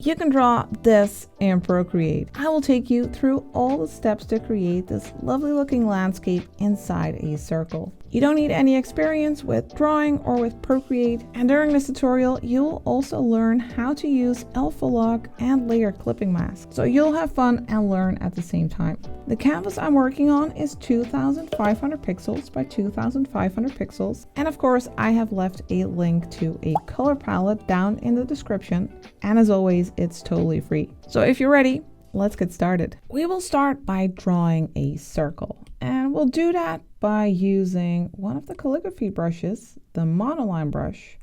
You can draw this in Procreate. I will take you through all the steps to create this lovely looking landscape inside a circle. You don't need any experience with drawing or with Procreate, and during this tutorial you'll also learn how to use alpha lock and layer clipping mask, so you'll have fun and learn at the same time. The canvas I'm working on is 2500 pixels by 2500 pixels, and of course I have left a link to a color palette down in the description, and as always it's totally free. So if you're ready, let's get started. We will start by drawing a circle, and we'll do that by using one of the calligraphy brushes, the monoline brush.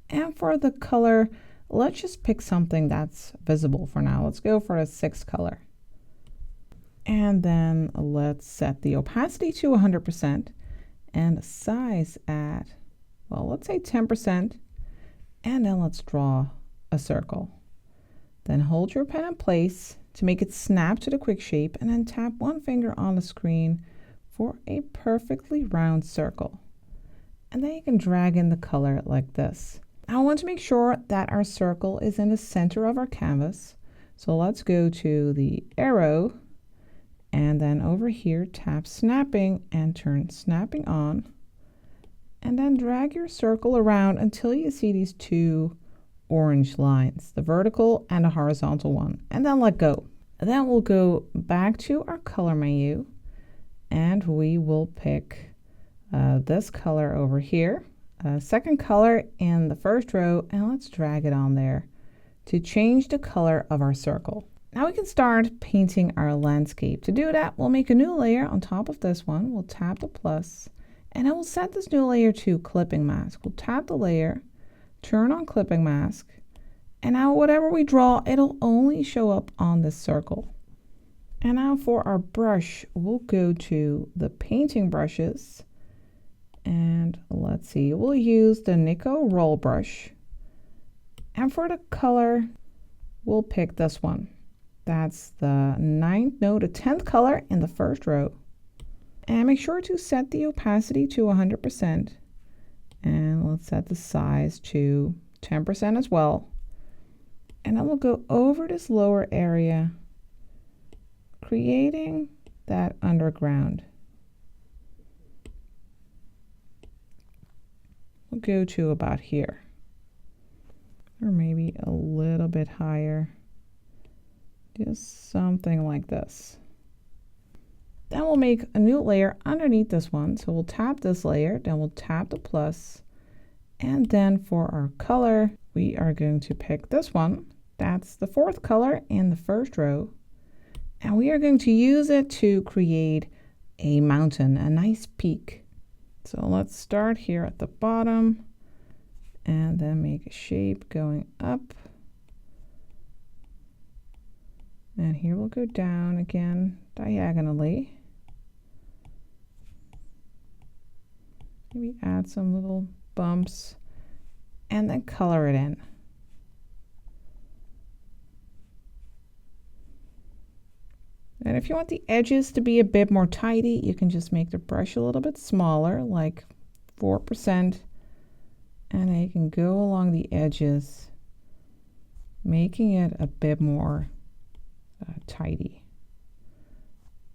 And for the color, let's just pick something that's visible for now. Let's go for a 6th color. And then let's set the opacity to 100% and size at, well, let's say 10%. And then let's draw a circle. Then hold your pen in place to make it snap to the quick shape, and then tap one finger on the screen for a perfectly round circle. And then you can drag in the color like this. Now I want to make sure that our circle is in the center of our canvas. So let's go to the arrow, and then over here tap snapping and turn snapping on. And then drag your circle around until you see these two orange lines, the vertical and the horizontal one, and then let go. And then we'll go back to our color menu, and we will pick this color over here, second color in the first row, and let's drag it on there to change the color of our circle. Now we can start painting our landscape. To do that, we'll make a new layer on top of this one. We'll tap the plus, and I will set this new layer to clipping mask. We'll tap the layer, turn on clipping mask, and now whatever we draw, it'll only show up on this circle. And now for our brush, we'll go to the painting brushes, and let's see, we'll use the Nico roll brush. And for the color, we'll pick this one. That's the 9th, no, the 10th color in the first row. And make sure to set the opacity to 100%. And let's set the size to 10% as well. And then we'll go over this lower area, creating that underground. We'll go to about here, or maybe a little bit higher, just something like this. Then we'll make a new layer underneath this one. So we'll tap this layer, then we'll tap the plus, and then for our color, we are going to pick this one. That's the 4th color in the first row. And we are going to use it to create a mountain, a nice peak. So let's start here at the bottom and then make a shape going up. And here we'll go down again diagonally. Maybe add some little bumps and then color it in. And if you want the edges to be a bit more tidy, you can just make the brush a little bit smaller, like 4%, and then you can go along the edges, making it a bit more tidy.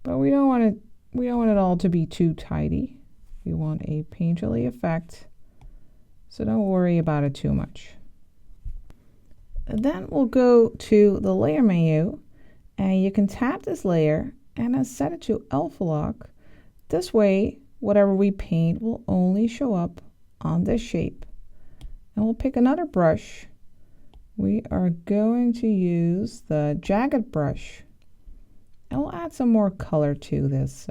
But we don't want it all to be too tidy. We want a painterly effect, so don't worry about it too much. And then we'll go to the layer menu, and you can tap this layer and then set it to alpha lock. This way, whatever we paint will only show up on this shape. And we'll pick another brush. We are going to use the jagged brush, and we'll add some more color to this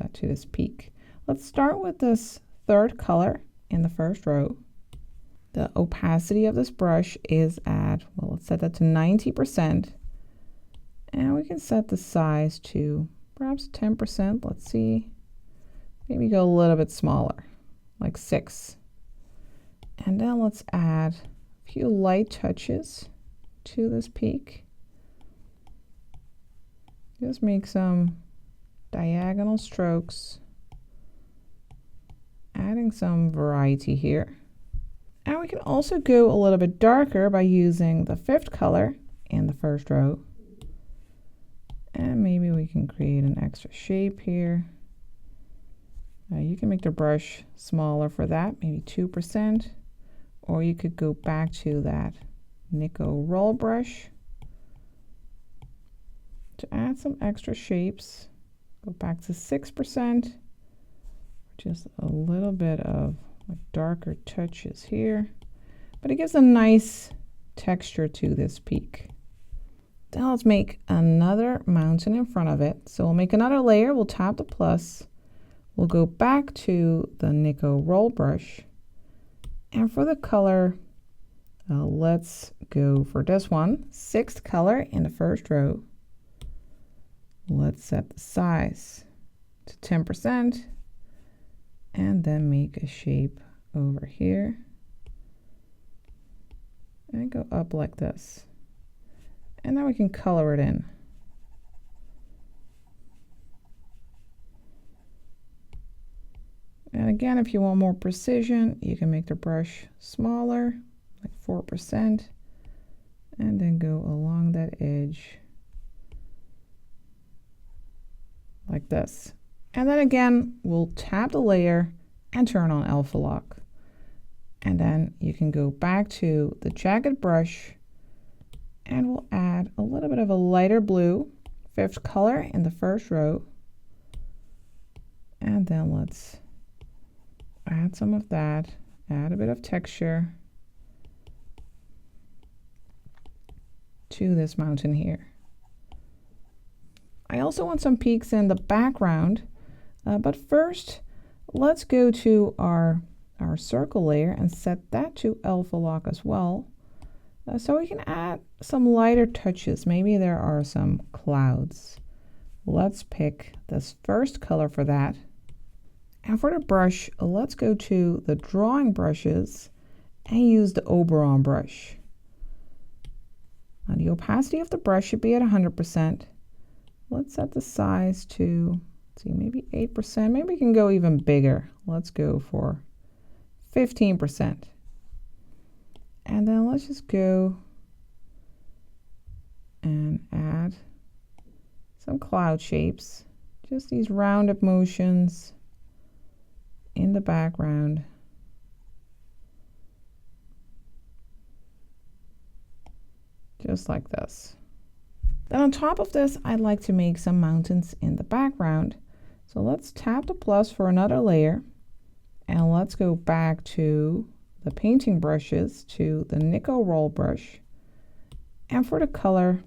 peak. Let's start with this 3rd color in the first row. The opacity of this brush is at, well, let's set that to 90%. And we can set the size to perhaps 10%. Let's see, maybe go a little bit smaller, like 6. And then let's add a few light touches to this peak. Just make some diagonal strokes, adding some variety here. And we can also go a little bit darker by using the 5th color in the first row. And maybe we can create an extra shape here. You can make the brush smaller for that, maybe 2%. Or you could go back to that Nico roll brush to add some extra shapes. Go back to 6%. Just a little bit of darker touches here. But it gives a nice texture to this peak. Now let's make another mountain in front of it. So we'll make another layer. We'll tap the plus. We'll go back to the Nico roll brush. And for the color, let's go for this one. 6th color in the first row. Let's set the size to 10%. And then make a shape over here. And go up like this. And then we can color it in. And again, if you want more precision, you can make the brush smaller, like 4%, and then go along that edge like this. And then again, we'll tap the layer and turn on alpha lock. And then you can go back to the jagged brush and we'll add a little bit of a lighter blue, 5th color in the first row. And then let's add some of that, add a bit of texture to this mountain here. I also want some peaks in the background, but first let's go to our circle layer and set that to alpha lock as well. So we can add some lighter touches. Maybe there are some clouds. Let's pick this first color for that. And for the brush, let's go to the drawing brushes and use the Oberon brush. Now the opacity of the brush should be at 100%. Let's set the size to, let's see, maybe 8%. Maybe we can go even bigger. Let's go for 15%. And then let's just go and add some cloud shapes, just these rounded motions in the background. Just like this. Then on top of this, I'd like to make some mountains in the background. So let's tap the plus for another layer. And let's go back to the painting brushes, to the Nico roll brush. And for the color,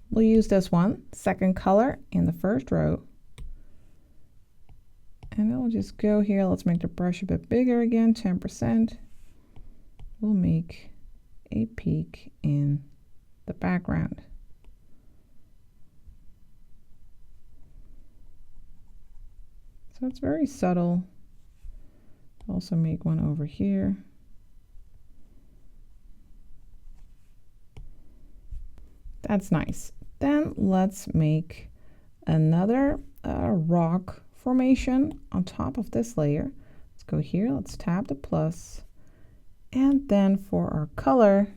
we'll use this one, 2nd color in the first row. And then we'll just go here. Let's make the brush a bit bigger again, 10%. We'll make a peak in the background. So it's very subtle. Also make one over here. That's nice. Then let's make another rock formation on top of this layer. Let's go here, let's tap the plus. And then for our color,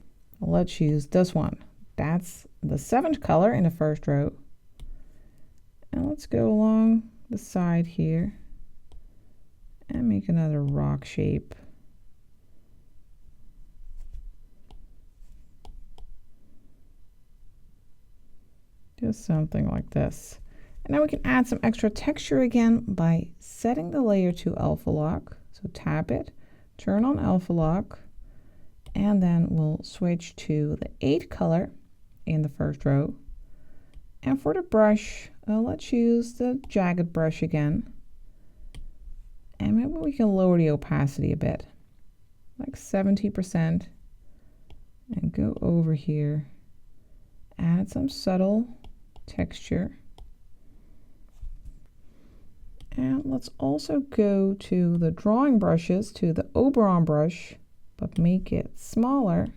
let's use this one. That's the 7th color in the first row. And let's go along the side here and make another rock shape. Just something like this. And now we can add some extra texture again by setting the layer to alpha lock. So tap it, turn on alpha lock, and then we'll switch to the 8th color in the first row. And for the brush, let's use the jagged brush again. And maybe we can lower the opacity a bit, like 70%, and go over here, add some subtle texture. And let's also go to the drawing brushes, to the Oberon brush, but make it smaller,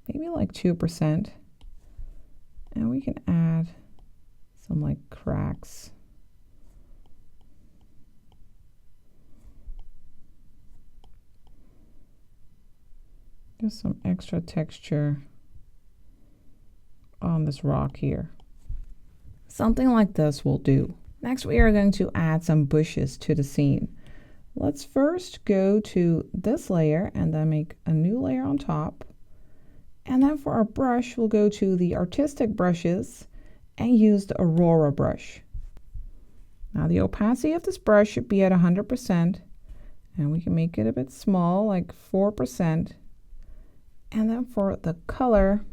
maybe like 2%. And we can add some like cracks. Just some extra texture on this rock here. Something like this will do. Next, we are going to add some bushes to the scene. Let's first go to this layer and then make a new layer on top. And then for our brush, we'll go to the artistic brushes and use the Aurora brush. Now the opacity of this brush should be at 100%, and we can make it a bit small, like 4%. And then for the color,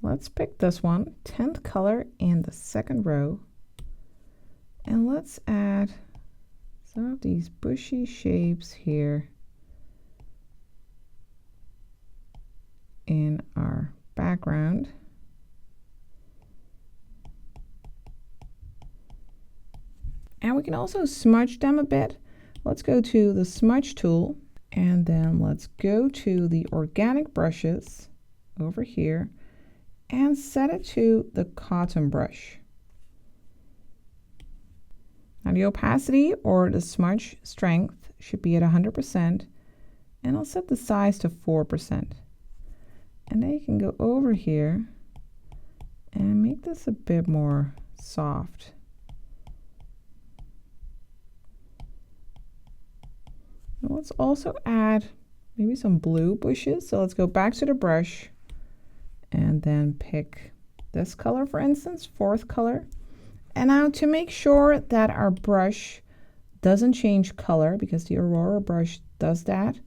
let's pick this one, 10th color in the second row. And let's add some of these bushy shapes here in our background. And we can also smudge them a bit. Let's go to the smudge tool, and then let's go to the organic brushes over here and set it to the cotton brush. Now the opacity or the smudge strength should be at 100%, and I'll set the size to 4%. And then you can go over here and make this a bit more soft. Now let's also add maybe some blue bushes. So let's go back to the brush and then pick this color, for instance, 4th color. And now to make sure that our brush doesn't change color, because the Aurora brush does that,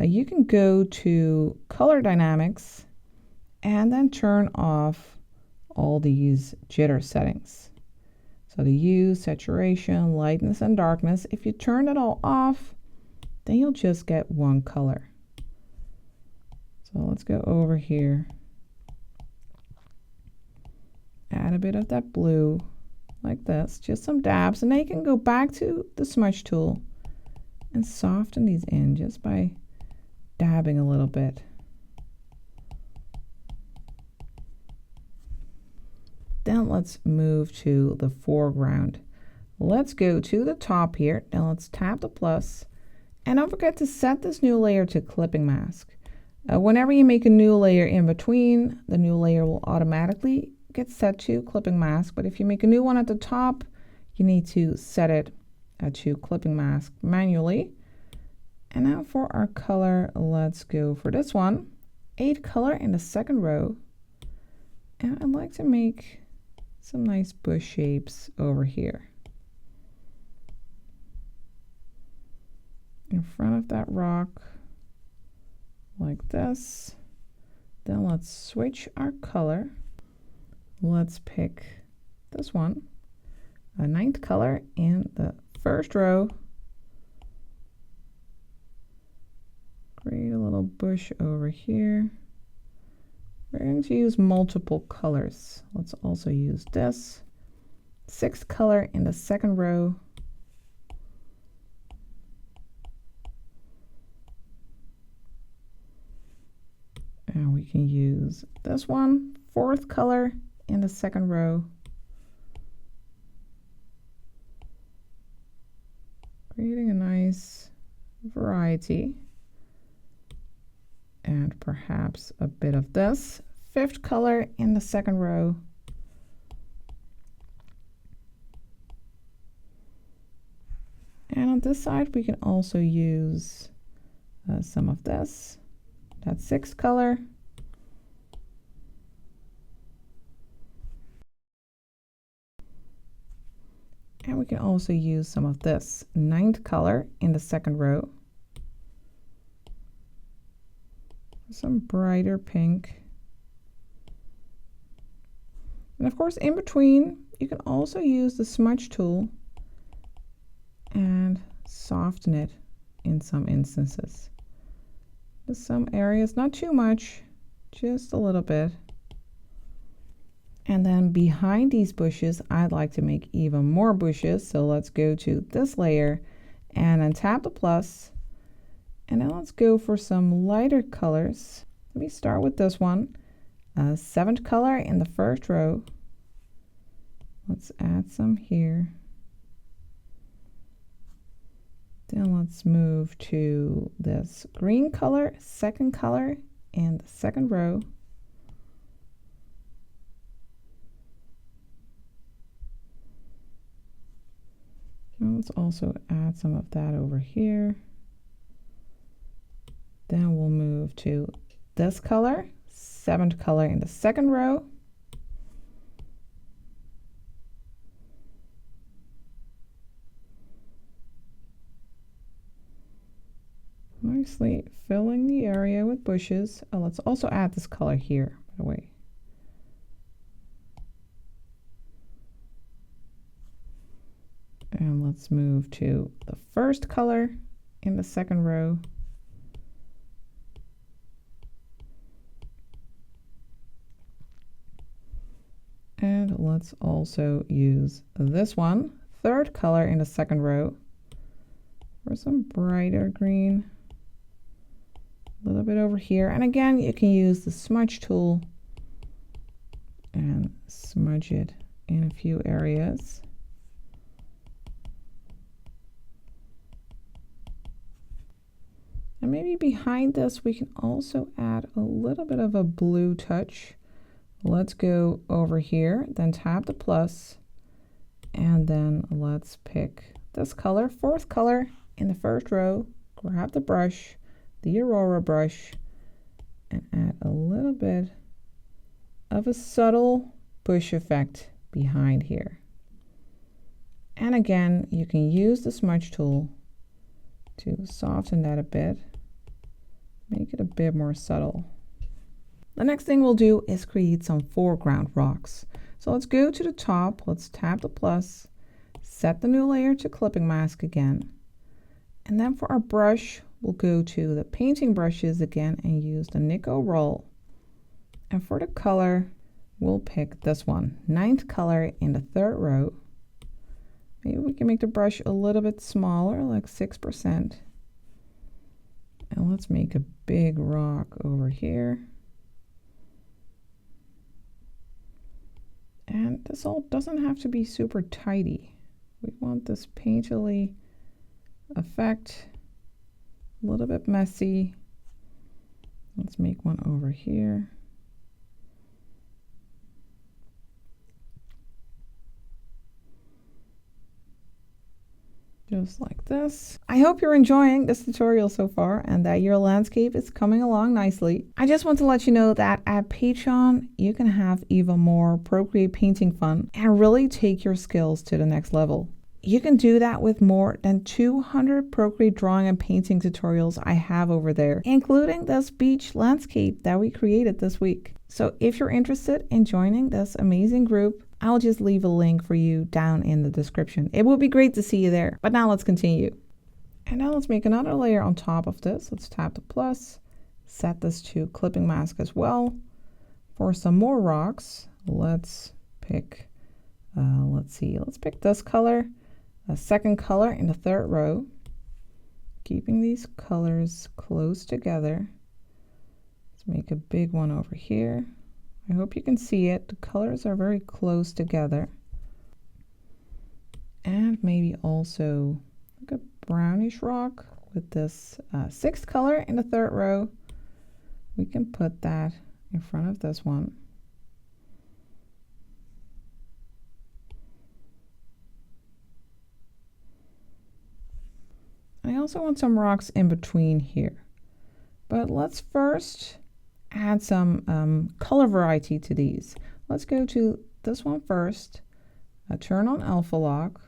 you can go to color dynamics and then turn off all these jitter settings. So the hue, saturation, lightness, and darkness, if you turn it all off, then you'll just get one color. So let's go over here, add a bit of that blue like this, just some dabs, and then you can go back to the smudge tool and soften these in just by dabbing a little bit. Then let's move to the foreground. Let's go to the top here. Now let's tap the plus, and don't forget to set this new layer to clipping mask. Whenever you make a new layer in between, the new layer will automatically get set to clipping mask, but if you make a new one at the top, you need to set it to clipping mask manually. And now for our color, let's go for this one, 8th color in the second row. And I'd like to make some nice bush shapes over here in front of that rock like this. Then let's switch our color. Let's pick this one, a 9th color in the first row. Create a little bush over here. We're going to use multiple colors. Let's also use this, 6th color in the second row. And we can use this one, 4th color in the second row. Creating a nice variety. And perhaps a bit of this, 5th color in the second row. And on this side, we can also use some of this, that 6th color. And we can also use some of this 9th color in the second row. Some brighter pink. And of course, in between, you can also use the smudge tool and soften it in some instances. Just some areas, not too much, just a little bit. And then behind these bushes, I'd like to make even more bushes. So let's go to this layer and then tap the plus. And now let's go for some lighter colors. Let me start with this one, 7th color in the first row. Let's add some here. Then let's move to this green color, 2nd color in the second row. Let's also add some of that over here. Then we'll move to this color, 7th color in the 2nd row. Nicely filling the area with bushes. Oh, let's also add this color here, by the way. And let's move to the 1st color in the 2nd row. And let's also use this one, 3rd color in the 2nd row, for some brighter green. A little bit over here. And again, you can use the smudge tool and smudge it in a few areas. And maybe behind this, we can also add a little bit of a blue touch. Let's go over here, then tap the plus, and then let's pick this color, 4th color in the 1st row, grab the brush, the Aurora brush, and add a little bit of a subtle bush effect behind here. And again, you can use the smudge tool to soften that a bit, make it a bit more subtle. The next thing we'll do is create some foreground rocks. So let's go to the top, let's tap the plus, set the new layer to clipping mask again. And then for our brush, we'll go to the painting brushes again and use the Nico roll. And for the color, we'll pick this one, 9th color in the 3rd row. Maybe we can make the brush a little bit smaller, like 6%. And let's make a big rock over here. And this all doesn't have to be super tidy. We want this painterly effect, a little bit messy. Let's make one over here. Just like this. I hope you're enjoying this tutorial so far and that your landscape is coming along nicely. I just want to let you know that at Patreon, you can have even more Procreate painting fun and really take your skills to the next level. You can do that with more than 200 Procreate drawing and painting tutorials I have over there, including this beach landscape that we created this week. So if you're interested in joining this amazing group, I'll just leave a link for you down in the description. It would be great to see you there. But now let's continue. And now let's make another layer on top of this. Let's tap the plus, set this to clipping mask as well. For some more rocks, let's pick, let's pick this color, a 2nd color in the 3rd row. Keeping these colors close together. Let's make a big one over here. I hope you can see it. The colors are very close together. And maybe also like a brownish rock with this 6th color in the 3rd row. We can put that in front of this one. I also want some rocks in between here. But let's first add some color variety to these. Let's go to this one first, turn on alpha lock,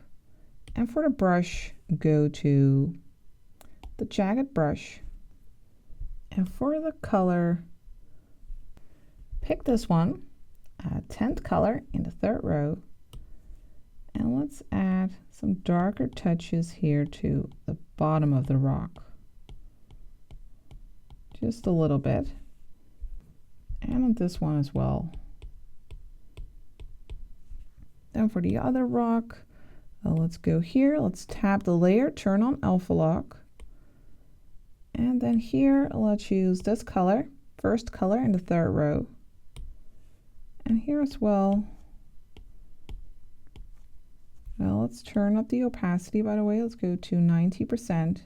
and for the brush, go to the jagged brush. And for the color, pick this one, 10th color in the 3rd row, and let's add some darker touches here to the bottom of the rock. Just a little bit. And on this one as well. Then for the other rock, let's go here. Let's tap the layer, turn on alpha lock. And then here, let's use this color, 1st color in the 3rd row. And here as well. Well, let's turn up the opacity, by the way. Let's go to 90%.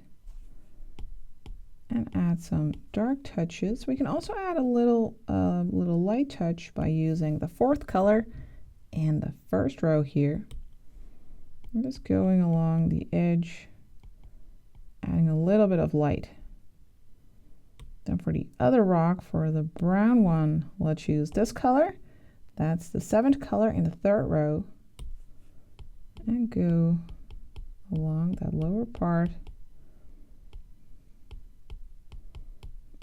And add some dark touches. We can also add a little light touch by using the 4th color in the 1st row here. I'm just going along the edge, adding a little bit of light. Then for the other rock, for the brown one, let's use this color. That's the 7th color in the 3rd row. And go along that lower part,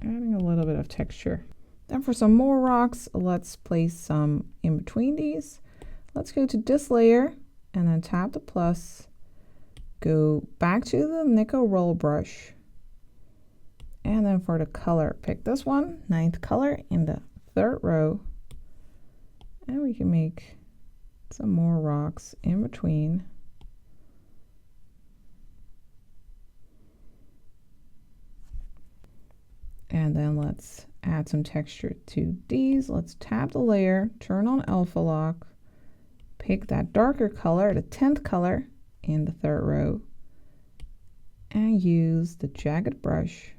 adding a little bit of texture. Then for some more rocks, let's place some in between these. Let's go to this layer and then tap the plus. Go back to the nickel roll brush. And then for the color, pick this one, 9th color in the 3rd row. And we can make some more rocks in between. And then let's add some texture to these. Let's tap the layer, turn on alpha lock, pick that darker color, the 10th color in the 3rd row, and use the jagged brush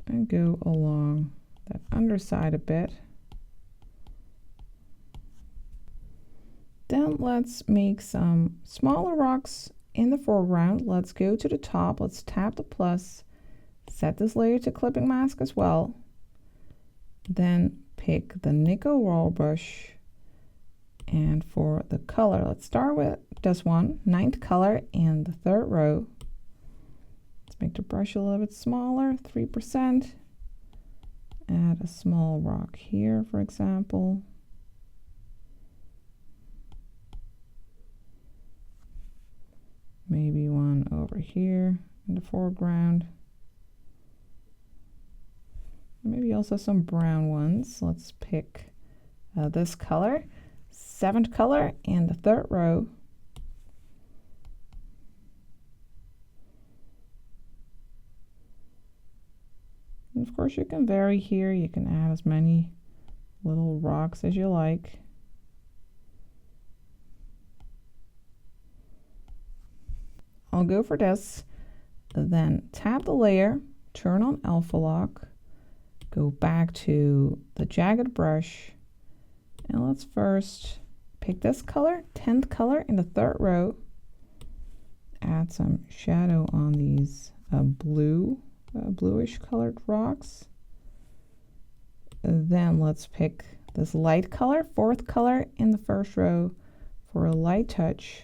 and go along that underside a bit. Then let's make some smaller rocks in the foreground. Let's go to the top, let's tap the plus, set this layer to clipping mask as well. Then pick the nickel roll brush, and for the color, let's start with this one, 9th color in the 3rd row. Let's make the brush a little bit smaller, 3%. Add a small rock here, for example. Maybe one over here in the foreground. Maybe also some brown ones. Let's pick this color, 7th color in the 3rd row. And of course you can vary here. You can add as many little rocks as you like. I'll go for this, then tap the layer, turn on alpha lock, go back to the jagged brush, and let's first pick this color, 10th color in the 3rd row, add some shadow on these bluish colored rocks. Then let's pick this light color, 4th color in the 1st row, for a light touch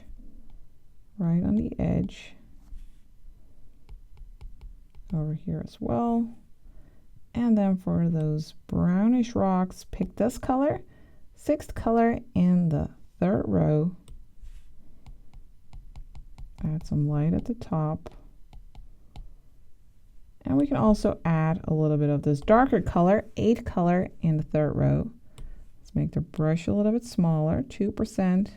right on the edge over here as well. And then for those brownish rocks, pick this color, 6th color in the 3rd row. Add some light at the top. And we can also add a little bit of this darker color, 8th color in the 3rd row. Let's make the brush a little bit smaller, 2%.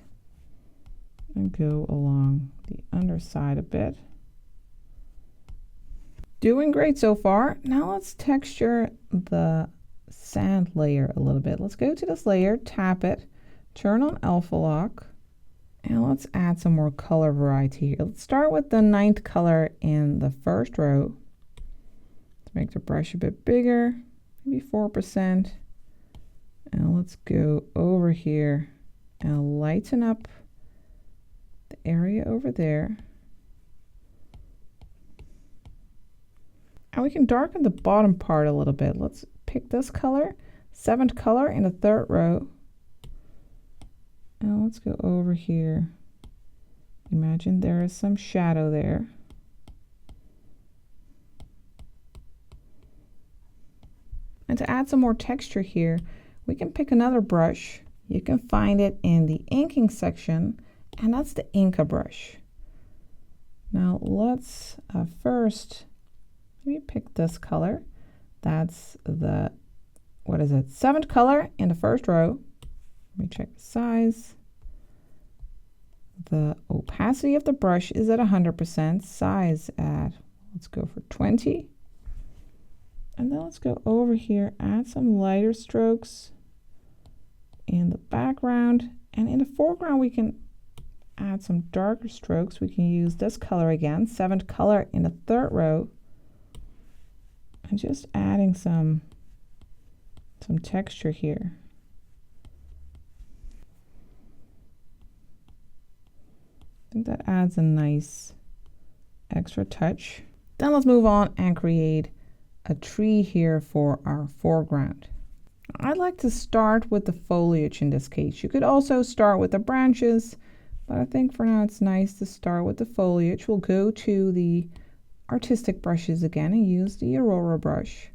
And go along the underside a bit. Doing great so far. Now let's texture the sand layer a little bit. Let's go to this layer, tap it, turn on alpha lock, and let's add some more color variety here. Let's start with the 9th color in the 1st row. Let's make the brush a bit bigger, maybe 4%. And let's go over here and lighten up the area over there. And we can darken the bottom part a little bit. Let's pick this color, 7th color in the 3rd row. And let's go over here. Imagine there is some shadow there. And to add some more texture here, we can pick another brush. You can find it in the inking section, and that's the Inka brush. Now let's first maybe pick this color. That's the, 7th color in the 1st row. Let me check the size. The opacity of the brush is at 100%, size at, let's go for 20. And then let's go over here, add some lighter strokes in the background. And in the foreground, we can add some darker strokes. We can use this color again, 7th color in the 3rd row. And just adding some texture here. think that adds a nice extra touch. Then let's move on and create a tree here for our foreground. I'd like to start with the foliage in this case. You could also start with the branches, but I think for now it's nice to start with the foliage. We'll go to the artistic brushes again and use the Aurora brush.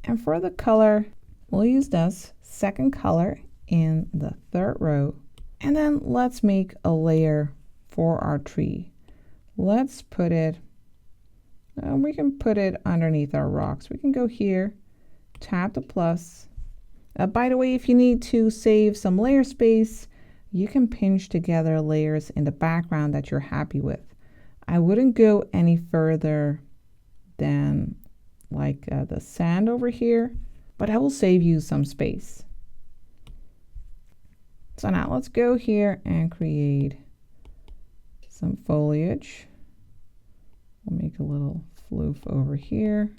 And for the color, we'll use this second color in the third row. And then let's make a layer for our tree. Let's put it, we can put it underneath our rocks. We can go here, tap the plus. By the way, if you need to save some layer space, you can pinch together layers in the background that you're happy with. I wouldn't go any further than like the sand over here, but I will save you some space. So now let's go here and create some foliage. We'll make a little floof over here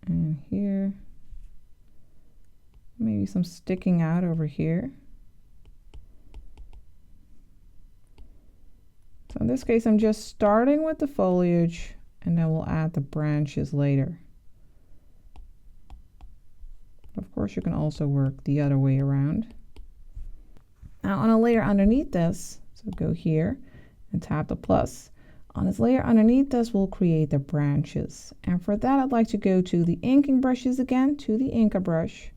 and here. Maybe some sticking out over here. So in this case, I'm just starting with the foliage and then we'll add the branches later. Of course, you can also work the other way around. Now on a layer underneath this, so go here and tap the plus. On this layer underneath this, we'll create the branches. And for that, I'd like to go to the inking brushes again, to the Inka brush.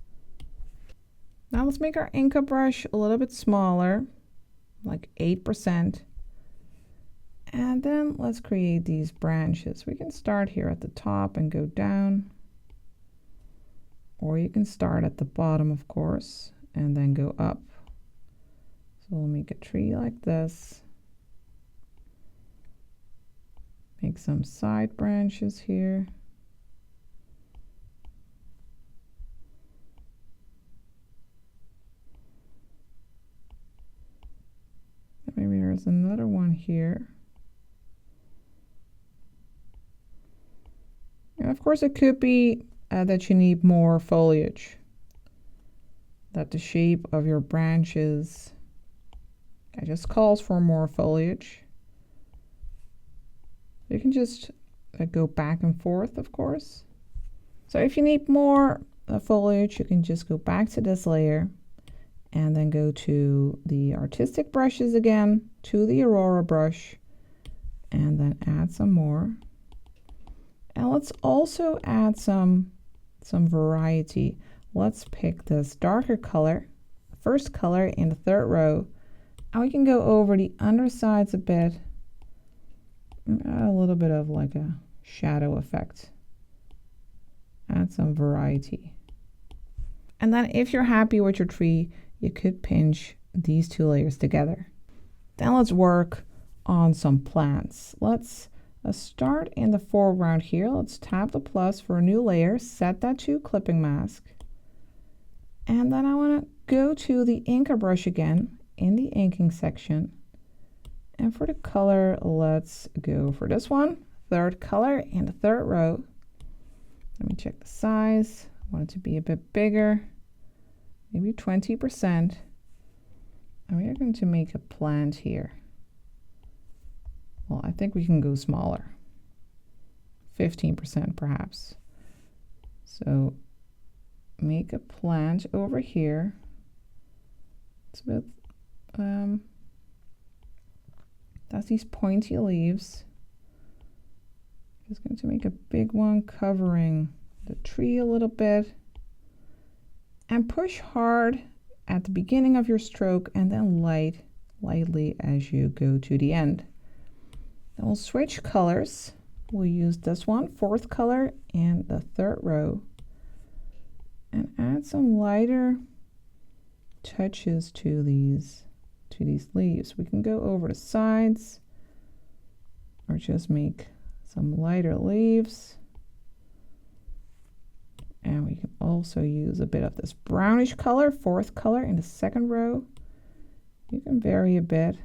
Now let's make our Inka brush a little bit smaller, like 8%. And then let's create these branches. We can start here at the top and go down. Or you can start at the bottom, of course, and then go up. So we'll make a tree like this. Make some side branches here. Maybe there's another one here. And of course, it could be that you need more foliage, that the shape of your branches just calls for more foliage. You can just go back and forth, of course. So if you need more foliage, you can just go back to this layer and then go to the artistic brushes again, to the Aurora brush, and then add some more. And let's also add some variety. Let's pick this darker color, first color in the third row, and we can go over the undersides a bit, and add a little bit of like a shadow effect. Add some variety. And then if you're happy with your tree, you could pinch these two layers together. Then let's work on some plants. Let's start in the foreground here. Let's tap the plus for a new layer, set that to clipping mask. And then I want to go to the Inka brush again in the inking section. And for the color, let's go for this one, third color in the third row. Let me check the size. I want it to be a bit bigger, maybe 20%. And we are going to make a plant here. Well, I think we can go smaller, 15% perhaps. So make a plant over here. It's with that's these pointy leaves. Just going to make a big one covering the tree a little bit, and push hard at the beginning of your stroke and then lightly as you go to the end. Then we'll switch colors. We'll use this one, fourth color in the third row, and add some lighter touches to these leaves. We can go over the sides or just make some lighter leaves. And we can also use a bit of this brownish color, fourth color in the second row. You can vary a bit,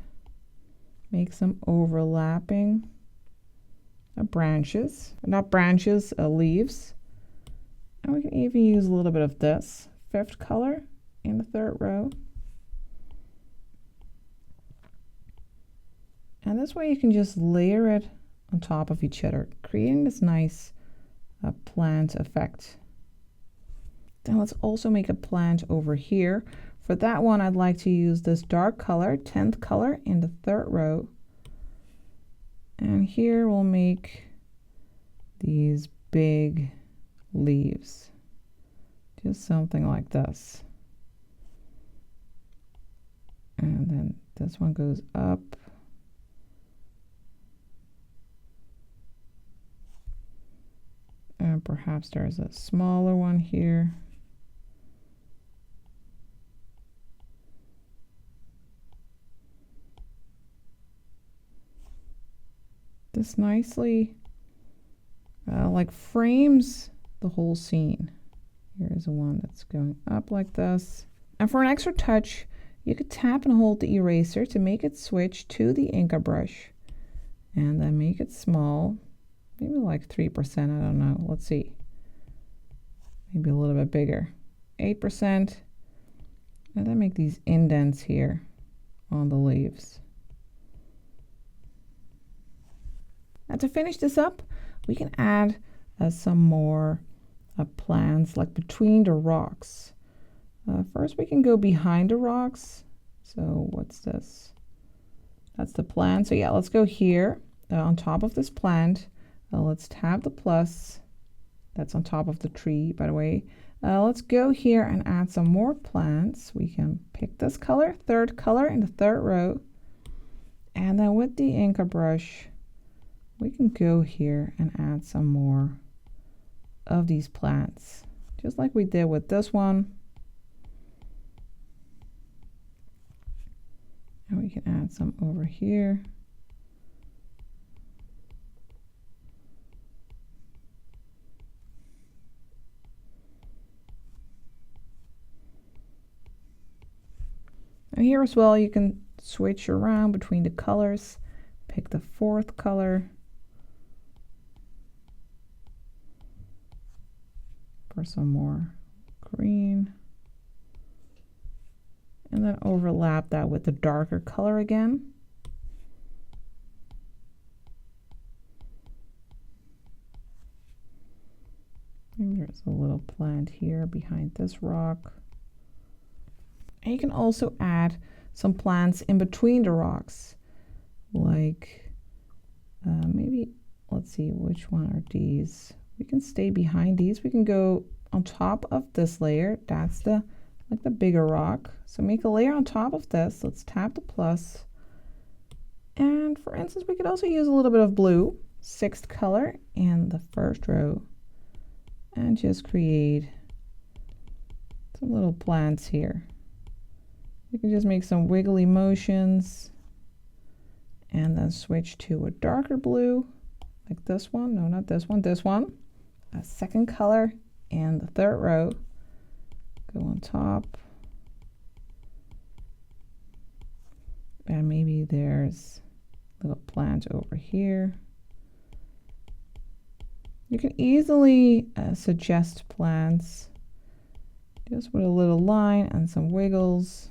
make some overlapping branches, not branches, leaves. And we can even use a little bit of this fifth color in the third row. And this way you can just layer it on top of each other, creating this nice plant effect. Then let's also make a plant over here. For that one, I'd like to use this dark color, 10th color in the 3rd row. And here we'll make these big leaves, just something like this. And then this one goes up. And perhaps there's a smaller one here. This nicely like frames the whole scene. Here's a one that's going up like this. And for an extra touch, you could tap and hold the eraser to make it switch to the Inka brush. And then make it small, maybe like 3%, I don't know. Let's see. Maybe a little bit bigger. 8%. And then make these indents here on the leaves. Now to finish this up, we can add some more plants like between the rocks. First we can go behind the rocks. So what's this? That's the plant. So yeah, let's go here on top of this plant. Let's tap the plus. That's on top of the tree, by the way. Let's go here and add some more plants. We can pick this color, 3rd color in the 3rd row. And then with the Inka brush, we can go here and add some more of these plants, just like we did with this one. And we can add some over here. And here as well, you can switch around between the colors. Pick the 4th color for some more green. And then overlap that with the darker color again. Maybe there's a little plant here behind this rock. And you can also add some plants in between the rocks. Like maybe, let's see, which one are these? We can stay behind these. We can go on top of this layer. That's the bigger rock. So make a layer on top of this. Let's tap the plus. And for instance, we could also use a little bit of blue, 6th color in the 1st row, and just create some little plants here. You can just make some wiggly motions and then switch to a darker blue, like this one. No, not this one, this one. A 2nd color in the 3rd row. Go on top. And maybe there's a little plant over here. You can easily suggest plants just with a little line and some wiggles.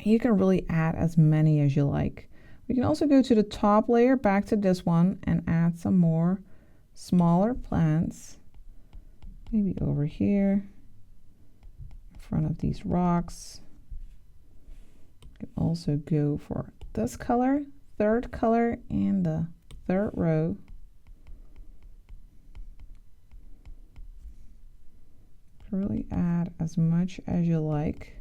You can really add as many as you like. We can also go to the top layer, back to this one, and add some more smaller plants. Maybe over here, in front of these rocks. You can also go for this color, 3rd color in the 3rd row. Really add as much as you like.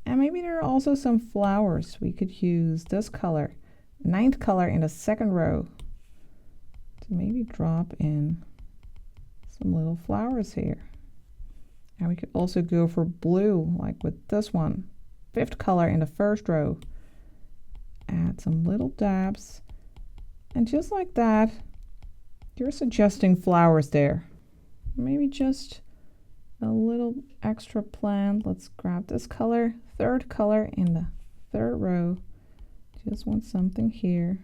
And maybe there are also some flowers. We could use this color, 9th color in the 2nd row, to maybe drop in some little flowers here. And we could also go for blue, like with this one, 5th color in the 1st row. Add some little dabs. And just like that, you're suggesting flowers there. Maybe just a little extra plant. Let's grab this color, 3rd color in the 3rd row. Just want something here.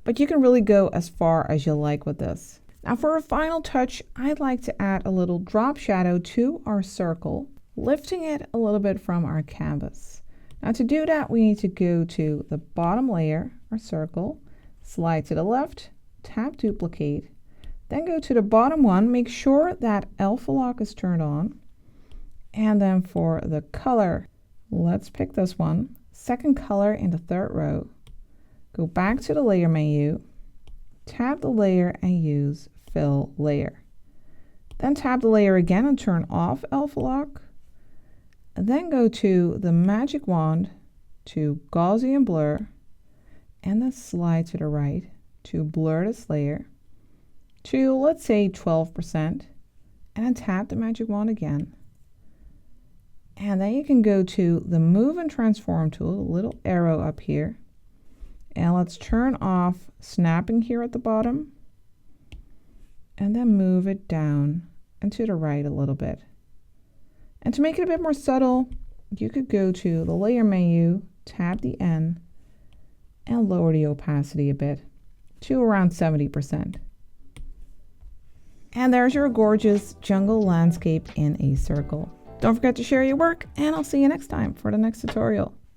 But you can really go as far as you like with this. Now for a final touch, I'd like to add a little drop shadow to our circle, lifting it a little bit from our canvas. Now to do that, we need to go to the bottom layer, our circle, slide to the left, tap duplicate, then go to the bottom one, make sure that alpha lock is turned on, and then for the color, let's pick this one, second color in the third row, go back to the layer menu, tap the layer and use fill layer. Then tap the layer again and turn off alpha lock, and then go to the magic wand to Gaussian blur, and then slide to the right to blur this layer to, let's say, 12%, and then tap the magic wand again. And then you can go to the move and transform tool, the little arrow up here, and let's turn off snapping here at the bottom, and then move it down and to the right a little bit. And to make it a bit more subtle, you could go to the layer menu, tap the N, and lower the opacity a bit to around 70%. And there's your gorgeous jungle landscape in a circle. Don't forget to share your work, and I'll see you next time for the next tutorial.